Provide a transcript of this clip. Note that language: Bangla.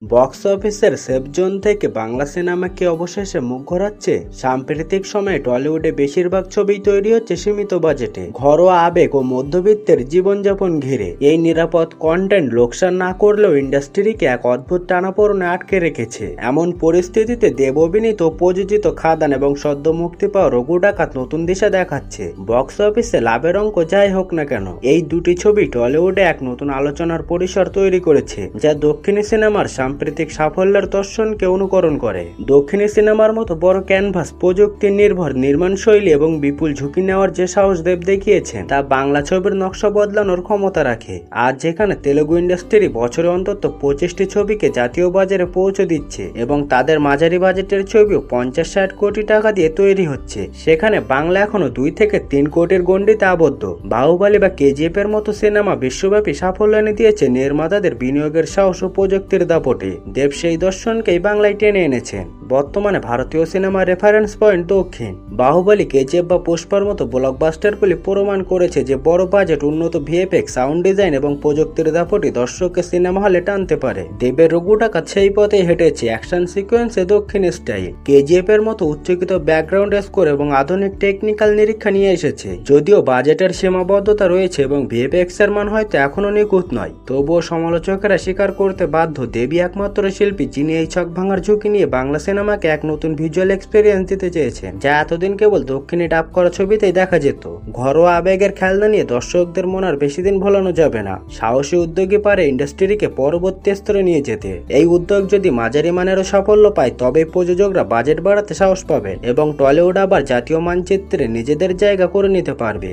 বক্স অফিসের সেফ জোন থেকে বাংলা সিনেমাকে অবশেষে মুখ ঘোরাচ্ছে। সাম্প্রতিক সময়ে টলিউডে বেশিরভাগ ছবি তৈরি হচ্ছে সীমিত বাজেটে, ঘরোয়া আবেগ ও মধ্যবিত্তের জীবনযাপন ঘিরে। এই নিরাপদ কন্টেন্ট লোকসান না করলেও ইন্ডাস্ট্রিকে এক অদ্ভুত টানাপোড়েনে আটকে রেখেছে। এমন পরিস্থিতিতে দেব অভিনীত ও প্রযোজিত খাদান এবং সদ্য মুক্তি পাওয়া রঘু ডাকাত নতুন দিশা দেখাচ্ছে। বক্স অফিসে লাভের অঙ্ক যাই হোক না কেন, এই দুটি ছবি টলিউডে এক নতুন আলোচনার পরিসর তৈরি করেছে, যা দক্ষিণী সিনেমার সাম্প্রতিক সাফল্যের দর্শনকে অনুকরণ করে। দক্ষিণী সিনেমার মতো বড় ক্যানভাস, প্রযুক্তি নির্ভর নির্মাণ শৈলী এবং বিপুল ঝুঁকি নেওয়ার যে সাহস দেব দেখিয়েছেন, তা বাংলা ছবির নকশা বদলানোর ক্ষমতা রাখে। আজ যেখানে তেলুগু ইন্ডাস্ট্রি বছরে অন্তত 25টি ছবিকে জাতীয় বাজারে পৌঁছে দিচ্ছে এবং তাদের মাঝারি বাজেটের ছবিও 50-60 কোটি টাকা দিয়ে তৈরি হচ্ছে, সেখানে বাংলা এখনো 2 থেকে 3 কোটির গণ্ডিতে আবদ্ধ। বাহুবলী বা কেজিএফ এর মতো সিনেমা বিশ্বব্যাপী সাফল্য এনে দিয়েছে নির্মাতাদের বিনিয়োগের সাহস ও প্রযুক্তির দাপটে। দেব সেই দর্শনকেই বাংলায় টেনে এনেছেন। বর্তমানে ভারতীয় সিনেমার রেফারেন্স পয়েন্ট দক্ষিণ। বাহুবলী, কেজিএফ বা পুষ্পার মতো ব্লকবাস্টারগুলি প্রমাণ করেছে যে বড় বাজেট, উন্নত ভিএফএক্স, সাউন্ড ডিজাইন এবং প্রযুক্তির দাপটে দর্শককে সিনেমা হলে টানতে পারে। দেবের রঘু ডাকাত সেই পথেই হেঁটেছে। অ্যাকশন সিকোয়েন্সে দক্ষিণ স্টাইল, কেজিএফ এর মতো উচ্চকিত ব্যাকগ্রাউন্ড স্কোর এবং আধুনিক টেকনিক্যাল নিরীক্ষা নিয়ে এসেছে। যদিও বাজেটের সীমাবদ্ধতা রয়েছে এবং ভিএফএক্স এর মান হয়তো এখনো নিখুঁত নয়, তবুও সমালোচকেরা স্বীকার করতে বাধ্য, দেবী একমাত্র শিল্পী যিনি এই ছক ভাঙার ঝুঁকি নিয়ে বাংলা সিনেমাকে এক নতুন ভিজুয়াল এক্সপেরিয়েন্স দিতে চেয়েছেন, যা এতদিন কেবল দক্ষিণী ডাব করা ছবিতেই দেখা যেত। ঘরোয়া আবেগের খেলনা নিয়ে দর্শকদের মন আর বেশি দিন ভোলানো যাবে না। সাহসী উদ্যোগী পারে ইন্ডাস্ট্রিকে পরবর্তী স্তরে নিয়ে যেতে। এই উদ্যোগ যদি মাঝারি মানেরও সাফল্য পায়, তবে প্রযোজকরা বাজেট বাড়াতে সাহস পাবে এবং টলিউড আবার জাতীয় মানচিত্রে নিজেদের জায়গা করে নিতে পারবে।